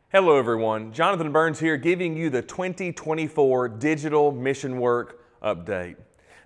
Hello everyone, Jonathan Burns here giving you the 2024 Digital Mission Work Update.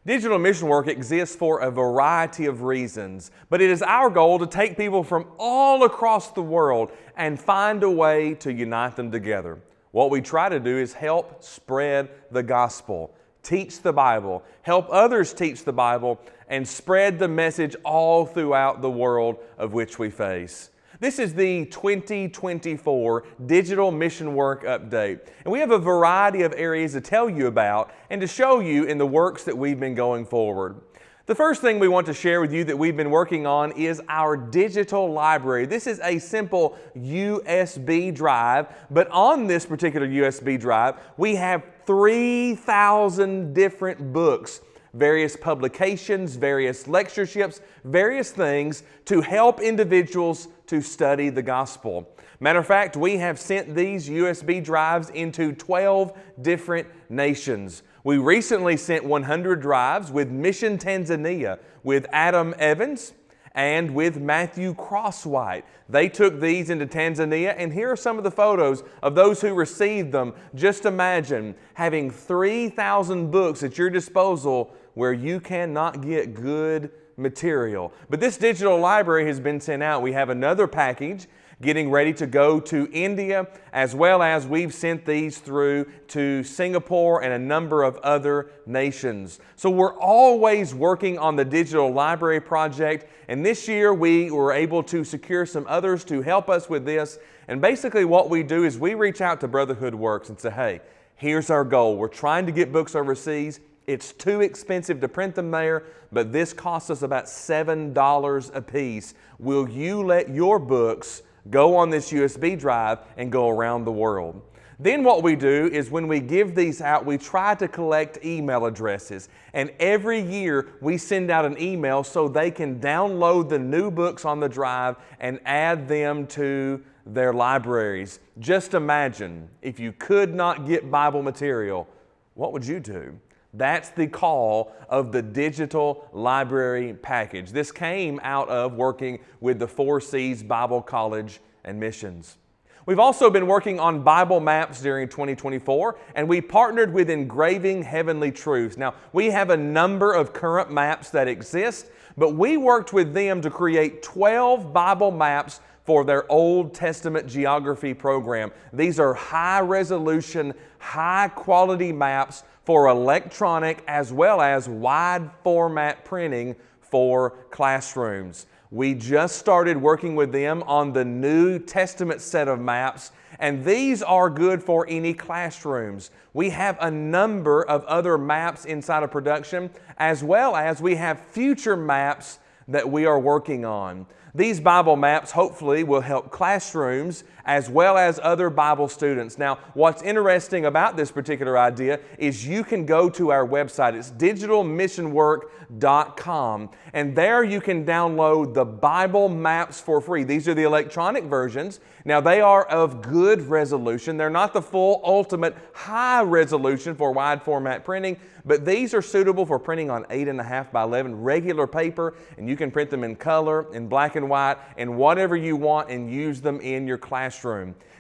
Digital mission work exists for a variety of reasons, but it is our goal to take people from all across the world and find a way to unite them together. What we try to do is help spread the gospel, teach the Bible, help others teach the Bible, and spread the message all throughout the world of which we face. This is the 2024 Digital Mission Work Update, and we have a variety of areas to tell you about and to show you in the works that we've been going forward. The first thing we want to share with you that we've been working on is our digital library. This is a simple USB drive, but on this particular USB drive, we have 3,000 different books, various publications, various lectureships, various things to help individuals to study the gospel. Matter of fact, we have sent these USB drives into 12 different nations. We recently sent 100 drives with Mission Tanzania with Adam Evans and with Matthew Crosswhite. They took these into Tanzania, and here are some of the photos of those who received them. Just imagine having 3,000 books at your disposal where you cannot get good material. But this digital library has been sent out. We have another package getting ready to go to India, as well as we've sent these through to Singapore and a number of other nations. So we're always working on the digital library project, and this year we were able to secure some others to help us with this. And basically what we do is we reach out to Brotherhood Works and say, hey, here's our goal. We're trying to get books overseas. It's too expensive to print them there, but this costs us about $7 a piece. Will you let your books go on this USB drive and go around the world? Then what we do is when we give these out, we try to collect email addresses. And every year we send out an email so they can download the new books on the drive and add them to their libraries. Just imagine if you could not get Bible material, what would you do? That's the call of the digital library package. This came out of working with the 4Cs Bible College and Missions. We've also been working on Bible maps during 2024, and we partnered with Engraving Heavenly Truths. Now, we have a number of current maps that exist, but we worked with them to create 12 Bible maps for their Old Testament geography program. These are high-resolution, high-quality maps for electronic as well as wide format printing for classrooms. We just started working with them on the New Testament set of maps, and these are good for any classrooms. We have a number of other maps inside of production, as well as we have future maps that we are working on. These Bible maps hopefully will help classrooms as well as other Bible students. Now, what's interesting about this particular idea is you can go to our website. It's digitalmissionwork.com, and there you can download the Bible maps for free. These are the electronic versions. Now, they are of good resolution. They're not the full ultimate high resolution for wide format printing, but these are suitable for printing on 8.5 by 11 regular paper, and you can print them in color, in black and white, and whatever you want, and use them in your classroom.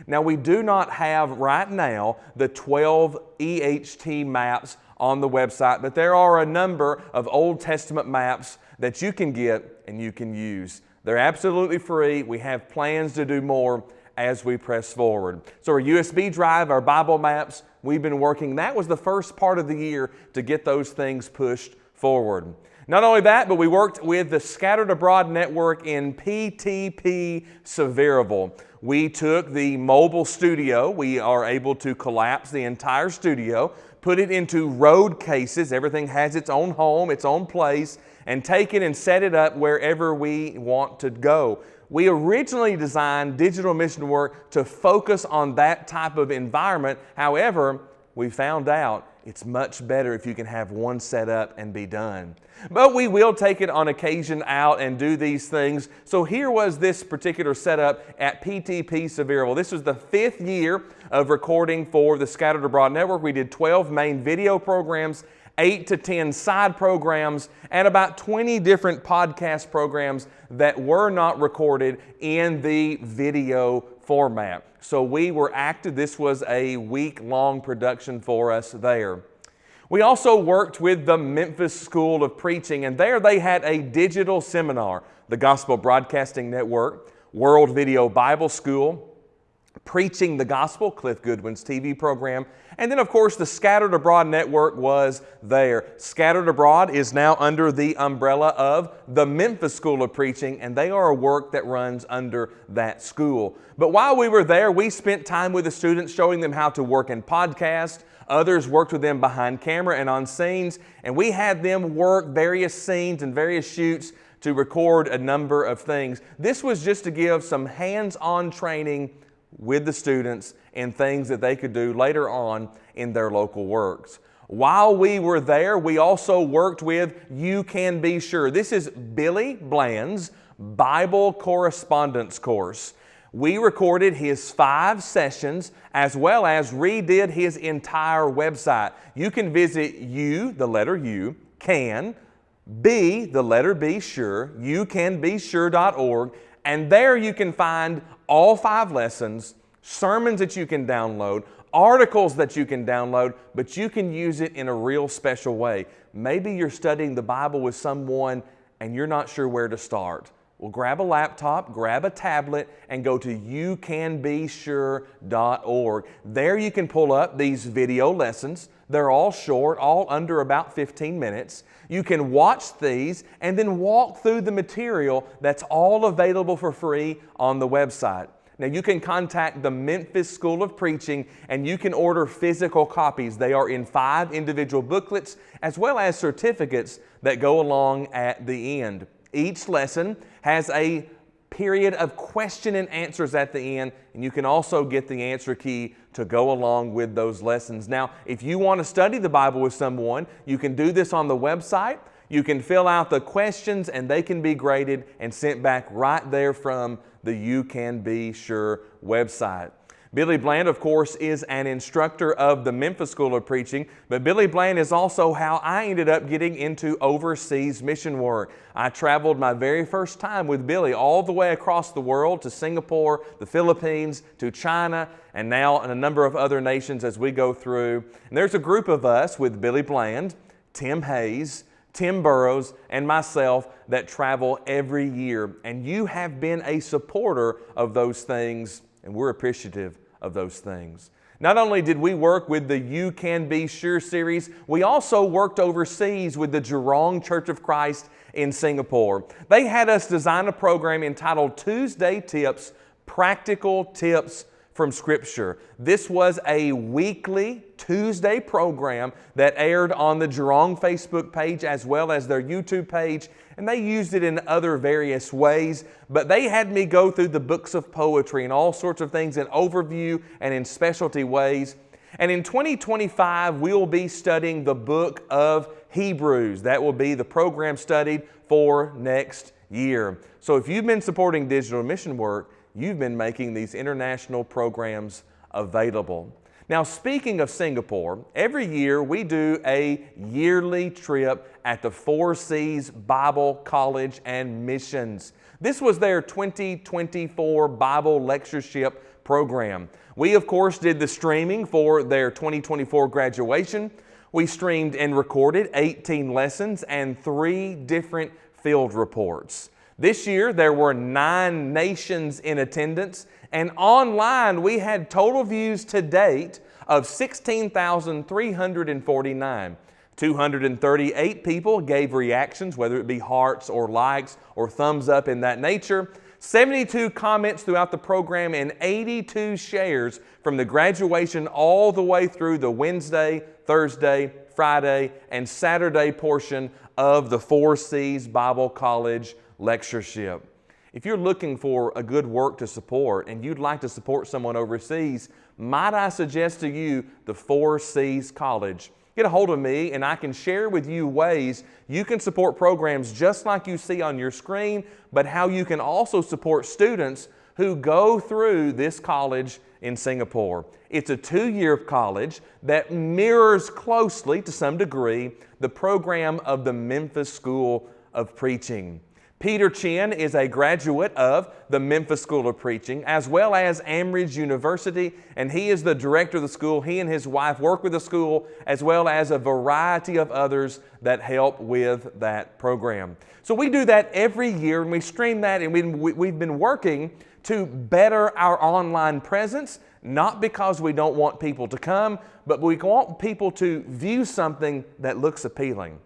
Now, we do not have right now the 12 EHT maps on the website, but there are a number of Old Testament maps that you can get and you can use. They're absolutely free. We have plans to do more as we press forward. So our USB drive, our Bible maps, we've been working. That was the first part of the year to get those things pushed forward. Not only that, but we worked with the Scattered Abroad Network in PTP Sevierville. We took the mobile studio. We are able to collapse the entire studio, put it into road cases. Everything has its own home, its own place, and take it and set it up wherever we want to go. We originally designed Digital Mission Work to focus on that type of environment. However, we found out it's much better if you can have one set up and be done. But we will take it on occasion out and do these things. So here was this particular setup at PTP Sevierville. This was the 5th year of recording for the Scattered Abroad Network. We did 12 main video programs, 8 to 10 side programs, and about 20 different podcast programs that were not recorded in the video format. So we were active. This was a week-long production for us there. We also worked with the Memphis School of Preaching, and there they had a digital seminar, the Gospel Broadcasting Network, World Video Bible School, Preaching the Gospel, Cliff Goodwin's TV program, and then of course the Scattered Abroad Network was there. Scattered Abroad is now under the umbrella of the Memphis School of Preaching, and they are a work that runs under that school. But while we were there, we spent time with the students showing them how to work in podcast. Others worked with them behind camera and on scenes, and we had them work various scenes and various shoots to record a number of things. This was just to give some hands-on training with the students and things that they could do later on in their local works. While we were there, we also worked with You Can Be Sure. This is Billy Bland's Bible correspondence course. We recorded his 5 sessions as well as redid his entire website. You can visit U, the letter U, can, B, the letter B, sure, youcanbesure.org, and there you can find all 5 lessons, sermons that you can download, articles that you can download, but you can use it in a real special way. Maybe you're studying the Bible with someone and you're not sure where to start. Well, grab a laptop, grab a tablet, and go to youcanbesure.org. There you can pull up these video lessons. They're all short, all under about 15 minutes. You can watch these and then walk through the material that's all available for free on the website. Now you can contact the Memphis School of Preaching and you can order physical copies. They are in 5 individual booklets as well as certificates that go along at the end. Each lesson has a period of question and answers at the end, and you can also get the answer key to go along with those lessons. Now, if you want to study the Bible with someone, you can do this on the website. You can fill out the questions and they can be graded and sent back right there from the You Can Be Sure website. Billy Bland, of course, is an instructor of the Memphis School of Preaching, but Billy Bland is also how I ended up getting into overseas mission work. I traveled my very first time with Billy all the way across the world to Singapore, the Philippines, to China, and now in a number of other nations as we go through. And there's a group of us with Billy Bland, Tim Hayes, Tim Burrows, and myself that travel every year. And you have been a supporter of those things, and we're appreciative of those things. Not only did we work with the You Can Be Sure series, we also worked overseas with the Jurong Church of Christ in Singapore. They had us design a program entitled Tuesday Tips, Practical Tips from Scripture. This was a weekly Tuesday program that aired on the Jurong Facebook page as well as their YouTube page, and they used it in other various ways, but they had me go through the books of poetry and all sorts of things in overview and in specialty ways. And in 2025, we'll be studying the book of Hebrews. That will be the program studied for next year. So if you've been supporting digital mission work, you've been making these international programs available. Now, speaking of Singapore, every year we do a yearly trip at the 4 C's Bible College and Missions. This was their 2024 Bible Lectureship program. We, of course, did the streaming for their 2024 graduation. We streamed and recorded 18 lessons and 3 different field reports. This year, there were 9 nations in attendance, and online we had total views to date of 16,349. 238 people gave reactions, whether it be hearts or likes or thumbs up in that nature. 72 comments throughout the program and 82 shares from the graduation all the way through the Wednesday, Thursday, Friday, and Saturday portion of the 4 C's Bible College Lectureship. If you're looking for a good work to support and you'd like to support someone overseas, might I suggest to you the 4 C's College. Get a hold of me and I can share with you ways you can support programs just like you see on your screen, but how you can also support students who go through this college in Singapore. It's a 2-year college that mirrors closely, to some degree, the program of the Memphis School of Preaching. Peter Chin is a graduate of the Memphis School of Preaching as well as Amridge University, and he is the director of the school. He and his wife work with the school as well as a variety of others that help with that program. So we do that every year, and we stream that, and we've been working to better our online presence, not because we don't want people to come, but we want people to view something that looks appealing.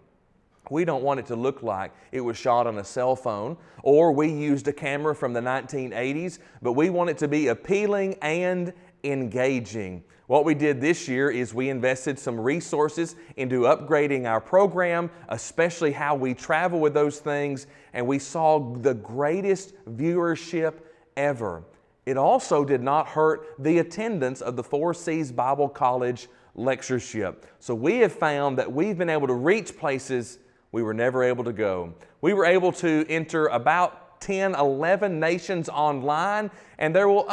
We don't want it to look like it was shot on a cell phone or we used a camera from the 1980s, but we want it to be appealing and engaging. What we did this year is we invested some resources into upgrading our program, especially how we travel with those things, and we saw the greatest viewership ever. It also did not hurt the attendance of the Four Cs Bible College lectureship. So we have found that we've been able to reach places we were never able to go. We were able to enter about 10, 11 nations online, and there will be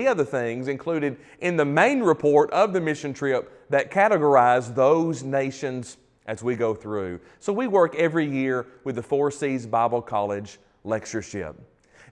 other things included in the main report of the mission trip that categorize those nations as we go through. So we work every year with the Four Cs Bible College lectureship.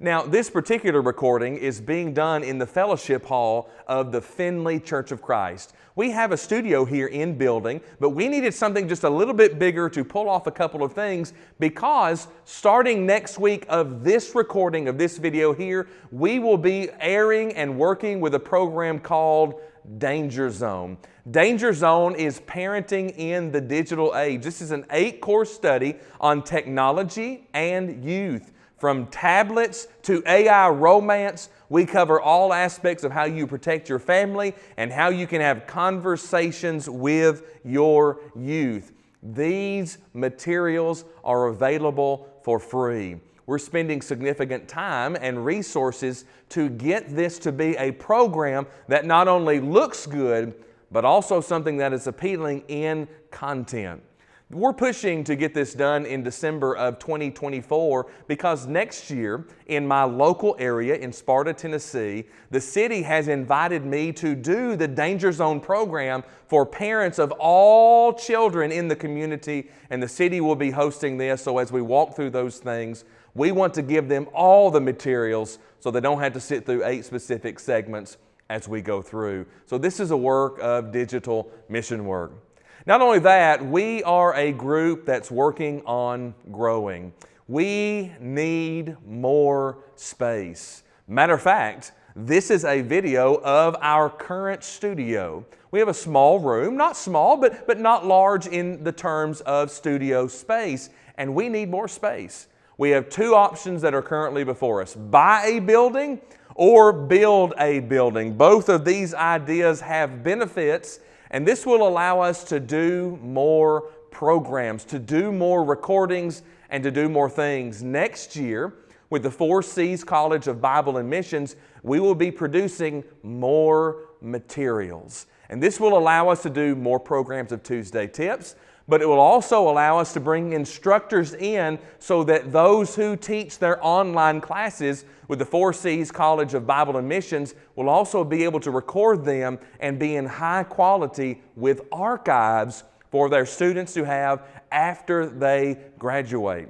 Now, this particular recording is being done in the fellowship hall of the Findlay Church of Christ. We have a studio here in building, but we needed something just a little bit bigger to pull off a couple of things because starting next week of this recording of this video here, we will be airing and working with a program called Danger Zone. Danger Zone is parenting in the digital age. This is an 8-course study on technology and youth. From tablets to AI romance, we cover all aspects of how you protect your family and how you can have conversations with your youth. These materials are available for free. We're spending significant time and resources to get this to be a program that not only looks good, but also something that is appealing in content. We're pushing to get this done in December of 2024 because next year in my local area in Sparta, Tennessee, the city has invited me to do the Danger Zone program for parents of all children in the community, and the city will be hosting this. So as we walk through those things, we want to give them all the materials so they don't have to sit through 8 specific segments as we go through. So this is a work of digital mission work. Not only that, we are a group that's working on growing. We need more space. Matter of fact, this is a video of our current studio. We have a small room, not small, but not large in the terms of studio space, and we need more space. We have 2 options that are currently before us: buy a building or build a building. Both of these ideas have benefits, and this will allow us to do more programs, to do more recordings, and to do more things. Next year, with the Four Cs College of Bible and Missions, we will be producing more materials. And this will allow us to do more programs of Tuesday Tips, but it will also allow us to bring instructors in so that those who teach their online classes with the Four Cs College of Bible and Missions will also be able to record them and be in high quality with archives for their students to have after they graduate.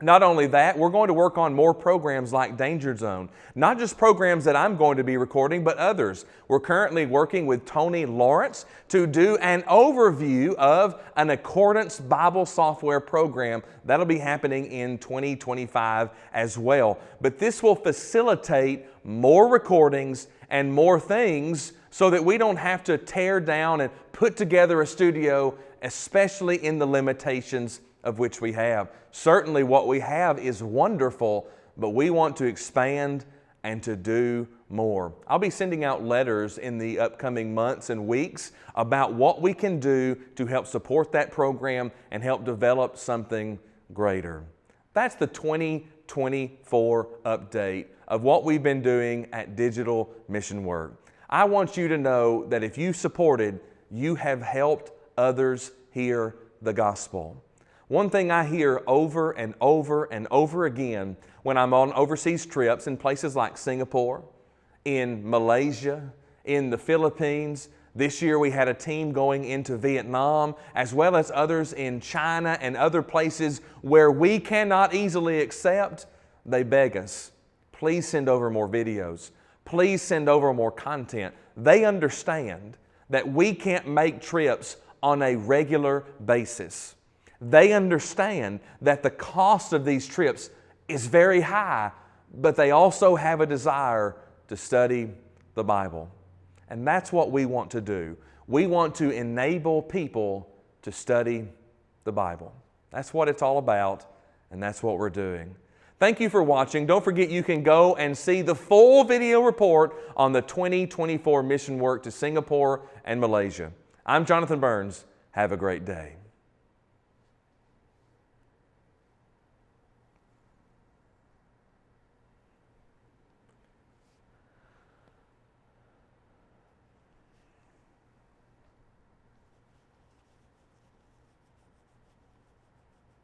Not only that, we're going to work on more programs like Danger Zone. Not just programs that I'm going to be recording, but others. We're currently working with Tony Lawrence to do an overview of an Accordance Bible software program. That'll be happening in 2025 as well. But this will facilitate more recordings and more things so that we don't have to tear down and put together a studio, especially in the limitations of which we have. Certainly what we have is wonderful, but we want to expand and to do more. I'll be sending out letters in the upcoming months and weeks about what we can do to help support that program and help develop something greater. That's the 2024 update of what we've been doing at Digital Mission Work. I want you to know that if you supported, you have helped others hear the gospel. One thing I hear over and over and over again when I'm on overseas trips in places like Singapore, in Malaysia, in the Philippines. This year we had a team going into Vietnam, as well as others in China and other places where we cannot easily accept. They beg us, please send over more videos. Please send over more content. They understand that we can't make trips on a regular basis. They understand that the cost of these trips is very high, but they also have a desire to study the Bible. And that's what we want to do. We want to enable people to study the Bible. That's what it's all about, and that's what we're doing. Thank you for watching. Don't forget you can go and see the full video report on the 2024 mission work to Singapore and Malaysia. I'm Jonathan Burns. Have a great day.